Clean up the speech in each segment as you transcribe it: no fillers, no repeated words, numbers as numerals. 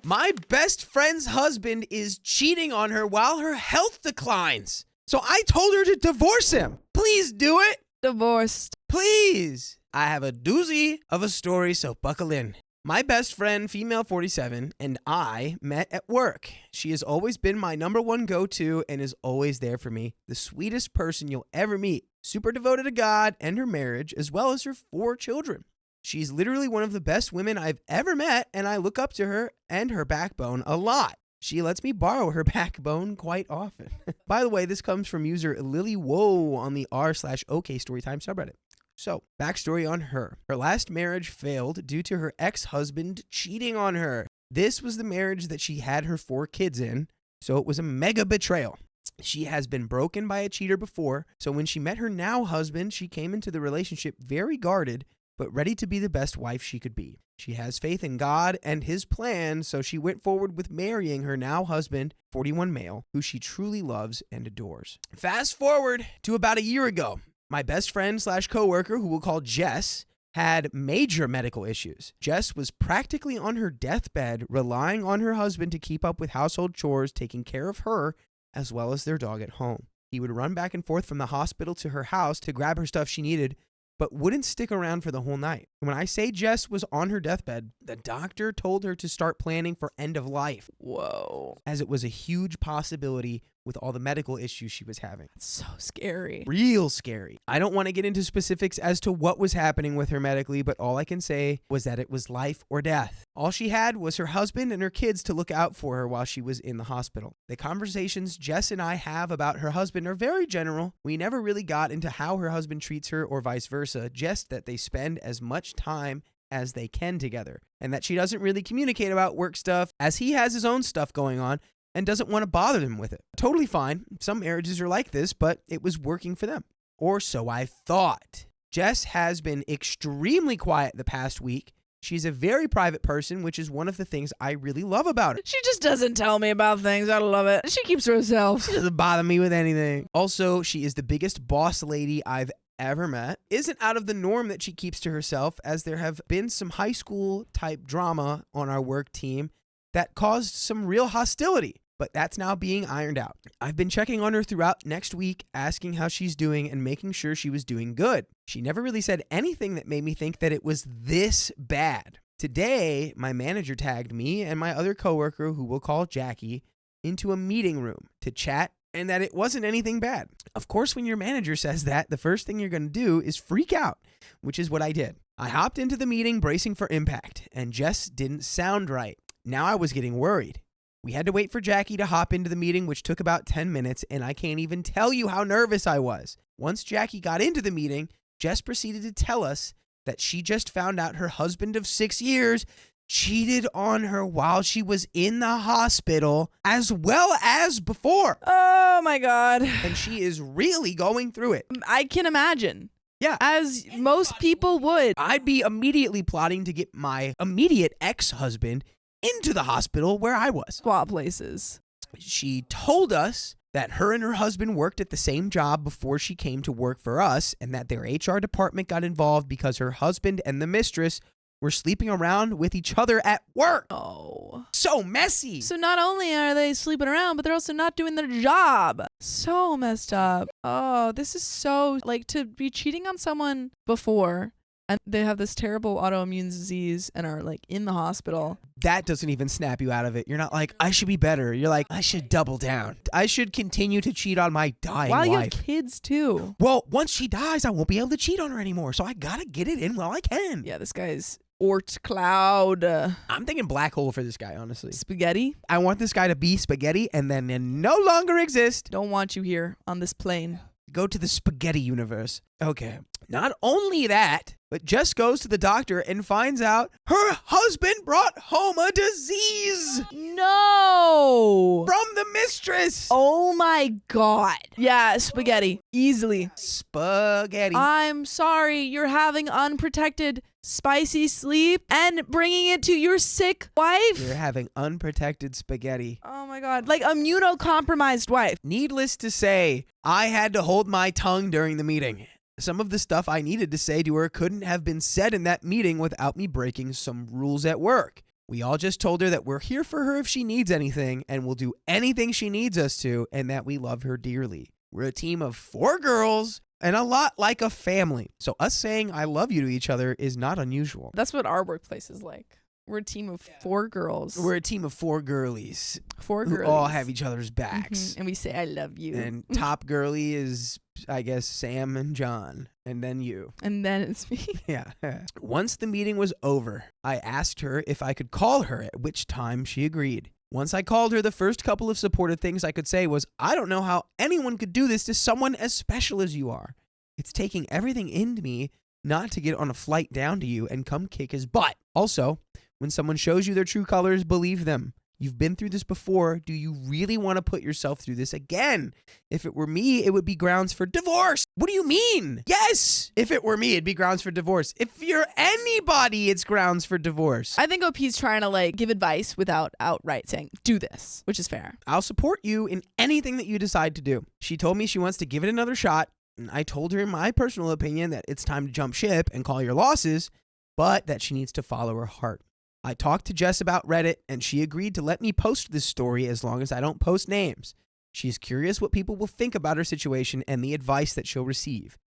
My best friend's husband is cheating on her while her health declines. So I told her to divorce him. Please do it. Divorced. Please. I have a doozy of a story, so buckle in. My best friend, female 47, and I met at work. She has always been my number one go-to and is always there for me. The sweetest person you'll ever meet. Super devoted to God and her marriage, as well as her 4 children. She's literally one of the best women I've ever met, and I look up to her and her backbone a lot. She lets me borrow her backbone quite often. By the way, this comes from user LilyWoe on the r/OKstorytime subreddit. So, backstory on her. Her last marriage failed due to her ex-husband cheating on her. This was the marriage that she had her 4 kids in, so it was a mega betrayal. She has been broken by a cheater before, so when she met her now husband, she came into the relationship very guarded, but ready to be the best wife she could be. She has faith in God and his plan, so she went forward with marrying her now husband, 41 male, who she truly loves and adores. Fast forward to about a year ago. My best friend / coworker, who we'll call Jess, had major medical issues. Jess was practically on her deathbed, relying on her husband to keep up with household chores, taking care of her, as well as their dog at home. He would run back and forth from the hospital to her house to grab her stuff she needed, but wouldn't stick around for the whole night. When I say Jess was on her deathbed, the doctor told her to start planning for end of life. Whoa. As it was a huge possibility with all the medical issues she was having. That's so scary. Real scary. I don't want to get into specifics as to what was happening with her medically, but all I can say was that it was life or death. All she had was her husband and her kids to look out for her while she was in the hospital. The conversations Jess and I have about her husband are very general. We never really got into how her husband treats her or vice versa, just that they spend as much time as they can together, and that she doesn't really communicate about work stuff as he has his own stuff going on and doesn't want to bother them with it. Totally fine. Some marriages are like this, but it was working for them. Or so I thought. Jess has been extremely quiet the past week. She's a very private person, which is one of the things I really love about her. She just doesn't tell me about things. I love it. She keeps to herself. She doesn't bother me with anything. Also, she is the biggest boss lady I've ever met. Isn't out of the norm that she keeps to herself, as there have been some high school type drama on our work team that caused some real hostility. But that's now being ironed out. I've been checking on her throughout next week, asking how she's doing and making sure she was doing good. She never really said anything that made me think that it was this bad. Today, my manager tagged me and my other coworker, who we'll call Jackie, into a meeting room to chat, and that it wasn't anything bad. Of course, when your manager says that, the first thing you're going to do is freak out, which is what I did. I hopped into the meeting bracing for impact, and Jess didn't sound right. Now I was getting worried. We had to wait for Jackie to hop into the meeting, which took about 10 minutes, and I can't even tell you how nervous I was. Once Jackie got into the meeting, Jess proceeded to tell us that she just found out her husband of 6 years cheated on her while she was in the hospital, as well as before. Oh my God. And she is really going through it. I can imagine. Yeah. As most people would. I'd be immediately plotting to get my immediate ex-husband into the hospital where I was. Swap places. She told us that her and her husband worked at the same job before she came to work for us, and that their HR department got involved because her husband and the mistress were sleeping around with each other at work. Oh. So messy. So not only are they sleeping around, but they're also not doing their job. So messed up. Oh, this is so, like, to be cheating on someone before and they have this terrible autoimmune disease and are like in the hospital. That doesn't even snap you out of it. You're not like, I should be better. You're like, I should double down. I should continue to cheat on my dying While wife. you have kids too. Well, once she dies, I won't be able to cheat on her anymore. So I gotta get it in while I can. Yeah, this guy's Oort Cloud. I'm thinking black hole for this guy, honestly. Spaghetti. I want this guy to be spaghetti and then no longer exist. Don't want you here on this plane. Go to the spaghetti universe. Okay. Not only that, but Jess goes to the doctor and finds out her husband brought home a disease No! from the mistress. Oh my God. Yeah, spaghetti. Easily. Spaghetti. I'm sorry you're having unprotected spicy sleep and bringing it to your sick wife. You're having unprotected spaghetti. Oh my God. Like immunocompromised wife. Needless to say, I had to hold my tongue during the meeting. Some of the stuff I needed to say to her couldn't have been said in that meeting without me breaking some rules at work. We all just told her that we're here for her if she needs anything and we'll do anything she needs us to, and that we love her dearly. We're a team of 4 girls and a lot like a family. So us saying I love you to each other is not unusual. That's what our workplace is like. We're a team of 4 girls. We're a team of 4 girlies. 4 who girlies. all have each other's backs. Mm-hmm. And we say, I love you. And top girly is, I guess, Sam and John. And then you. And then it's me. Yeah. Once the meeting was over, I asked her if I could call her, at which time she agreed. Once I called her, the first couple of supportive things I could say was, I don't know how anyone could do this to someone as special as you are. It's taking everything into me not to get on a flight down to you and come kick his butt. Also, when someone shows you their true colors, believe them. You've been through this before. Do you really want to put yourself through this again? If it were me, it would be grounds for divorce. What do you mean? Yes, if it were me, it'd be grounds for divorce. If you're anybody, it's grounds for divorce. I think OP's trying to like give advice without outright saying, do this, which is fair. I'll support you in anything that you decide to do. She told me she wants to give it another shot. And I told her in my personal opinion that it's time to jump ship and call your losses, but that she needs to follow her heart. I talked to Jess about Reddit, and she agreed to let me post this story as long as I don't post names. She's curious what people will think about her situation and the advice that she'll receive.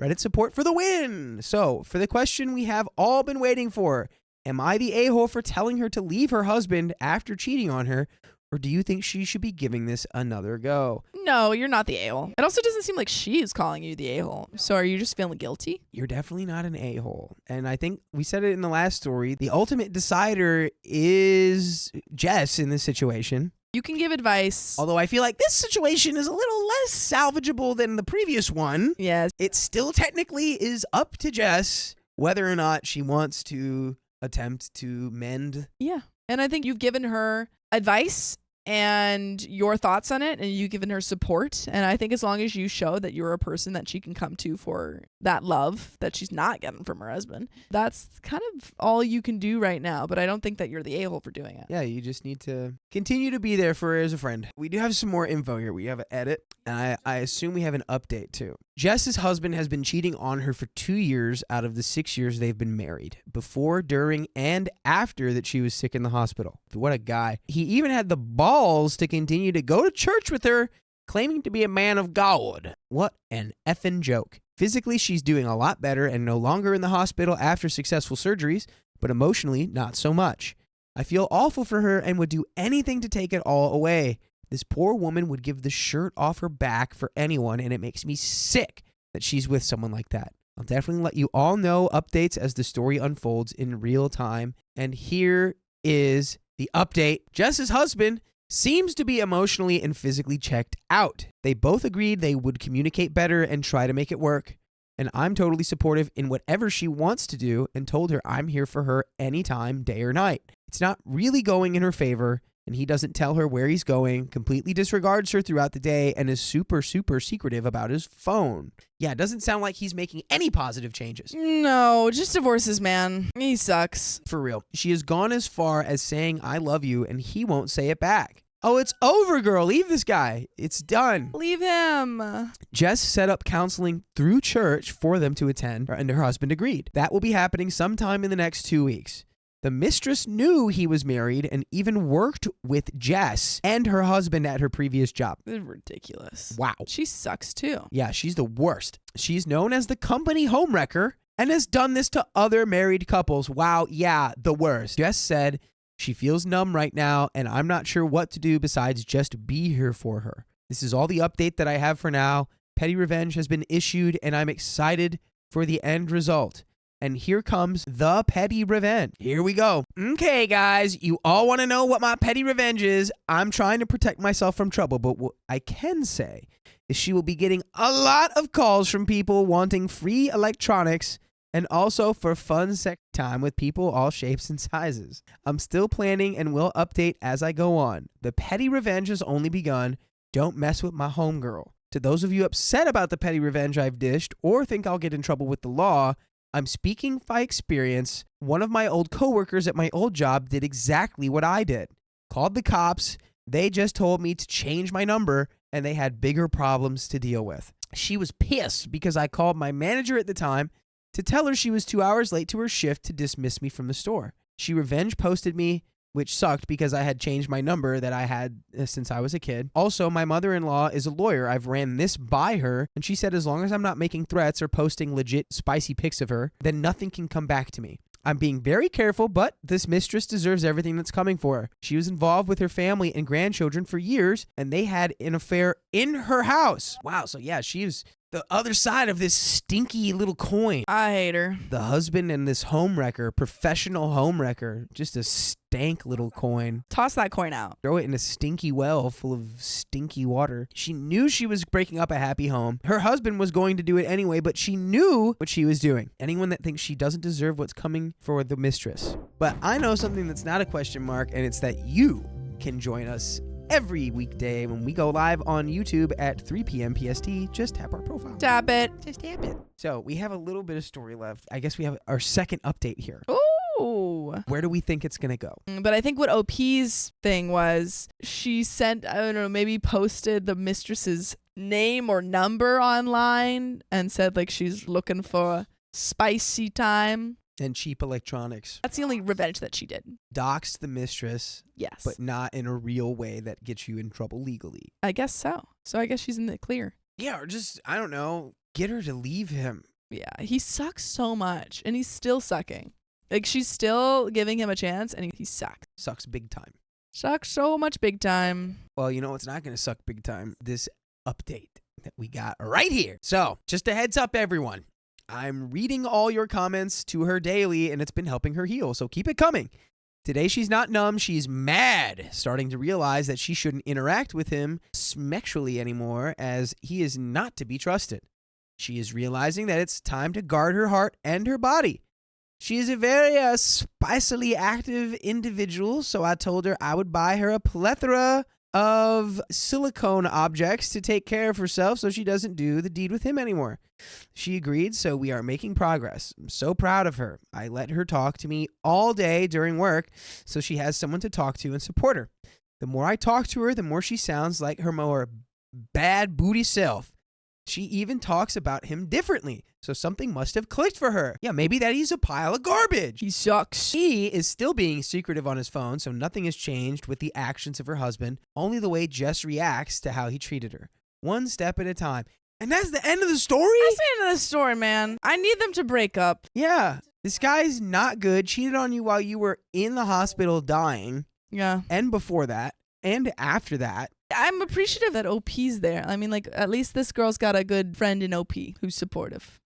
Reddit support for the win! So, for the question we have all been waiting for, am I the a-hole for telling her to leave her husband after cheating on her, or do you think she should be giving this another go? No, you're not the a-hole. It also doesn't seem like she's calling you the a-hole. So are you just feeling guilty? You're definitely not an a-hole. And I think we said it in the last story. The ultimate decider is Jess in this situation. You can give advice. Although I feel like this situation is a little less salvageable than the previous one. Yes. It still technically is up to Jess whether or not she wants to attempt to mend. Yeah. And I think you've given her advice and your thoughts on it, and you've given her support. And I think as long as you show that you're a person that she can come to for that love that she's not getting from her husband, that's kind of all you can do right now. But I don't think that you're the a-hole for doing it. Yeah, you just need to continue to be there for her as a friend. We do have some more info here. We have an edit, and I assume we have an update too. Jess's husband has been cheating on her for 2 years out of the 6 years they've been married, before, during, and after that she was sick in the hospital. What a guy. He even had the balls to continue to go to church with her, claiming to be a man of God. What an effing joke. Physically, she's doing a lot better and no longer in the hospital after successful surgeries, but emotionally, not so much. I feel awful for her and would do anything to take it all away. This poor woman would give the shirt off her back for anyone, and it makes me sick that she's with someone like that. I'll definitely let you all know updates as the story unfolds in real time. And here is the update. Jess's husband seems to be emotionally and physically checked out. They both agreed they would communicate better and try to make it work. And I'm totally supportive in whatever she wants to do and told her I'm here for her anytime, day or night. It's not really going in her favor, and he doesn't tell her where he's going, completely disregards her throughout the day, and is super, super secretive about his phone. Yeah, it doesn't sound like he's making any positive changes. No, just divorce this man. He sucks. For real. She has gone as far as saying, I love you, and he won't say it back. Oh, it's over, girl. Leave this guy. It's done. Leave him. Jess set up counseling through church for them to attend, and her husband agreed. That will be happening sometime in the next 2 weeks. The mistress knew he was married and even worked with Jess and her husband at her previous job. This is ridiculous. Wow. She sucks too. Yeah, she's the worst. She's known as the company homewrecker and has done this to other married couples. Wow, yeah, the worst. Jess said she feels numb right now, and I'm not sure what to do besides just be here for her. This is all the update that I have for now. Petty revenge has been issued, and I'm excited for the end result. And here comes the petty revenge. Here we go. Okay, guys, you all want to know what my petty revenge is. I'm trying to protect myself from trouble, but what I can say is she will be getting a lot of calls from people wanting free electronics and also for fun sex time with people all shapes and sizes. I'm still planning and will update as I go on. The petty revenge has only begun. Don't mess with my homegirl. To those of you upset about the petty revenge I've dished or think I'll get in trouble with the law, I'm speaking by experience. One of my old coworkers at my old job did exactly what I did. Called the cops. They just told me to change my number, and they had bigger problems to deal with. She was pissed because I called my manager at the time to tell her she was 2 hours late to her shift to dismiss me from the store. She revenge posted me, which sucked because I had changed my number that I had since I was a kid. Also, my mother-in-law is a lawyer. I've ran this by her, and she said as long as I'm not making threats or posting legit spicy pics of her, then nothing can come back to me. I'm being very careful, but this mistress deserves everything that's coming for her. She was involved with her family and grandchildren for years, and they had an affair in her house. Wow, so yeah, she was the other side of this stinky little coin. I hate her. The husband and this homewrecker, professional homewrecker, just a stank little coin. Toss that coin out. Throw it in a stinky well full of stinky water. She knew she was breaking up a happy home. Her husband was going to do it anyway, but she knew what she was doing. Anyone that thinks she doesn't deserve what's coming for the mistress. But I know something that's not a question mark, and it's that you can join us every weekday when we go live on YouTube at 3 p.m. PST. Just tap our profile. Tap it. Just tap it. So we have a little bit of story left. I guess we have our second update here. Ooh. Where do we think it's going to go? But I think what OP's thing was, she sent, I don't know, maybe posted the mistress's name or number online and said like she's looking for spicy time. And cheap electronics. That's the only revenge that she did. Doxed the mistress. Yes. But not in a real way that gets you in trouble legally. I guess so. So I guess she's in the clear. Yeah, or just, I don't know, get her to leave him. Yeah, he sucks so much, and he's still sucking. Like, she's still giving him a chance, and he sucks. Sucks big time. Sucks so much big time. Well, you know what's not going to suck big time? This update that we got right here. So, just a heads up, everyone. I'm reading all your comments to her daily, and it's been helping her heal, so keep it coming. Today, she's not numb. She's mad, starting to realize that she shouldn't interact with him sexually anymore, as he is not to be trusted. She is realizing that it's time to guard her heart and her body. She is a very spicily active individual, so I told her I would buy her a plethora of silicone objects to take care of herself so she doesn't do the deed with him anymore. She agreed, so we are making progress. I'm so proud of her. I let her talk to me all day during work so she has someone to talk to and support her. The more I talk to her, the more she sounds like her more bad booty self. She even talks about him differently, so something must have clicked for her. Yeah, maybe that he's a pile of garbage. He sucks. He is still being secretive on his phone, so nothing has changed with the actions of her husband, only the way Jess reacts to how he treated her. One step at a time. And that's the end of the story? That's the end of the story, man. I need them to break up. Yeah. This guy's not good. Cheated on you while you were in the hospital dying. Yeah. And before that. And after that. I'm appreciative that OP's there. I mean, like, at least this girl's got a good friend in OP who's supportive.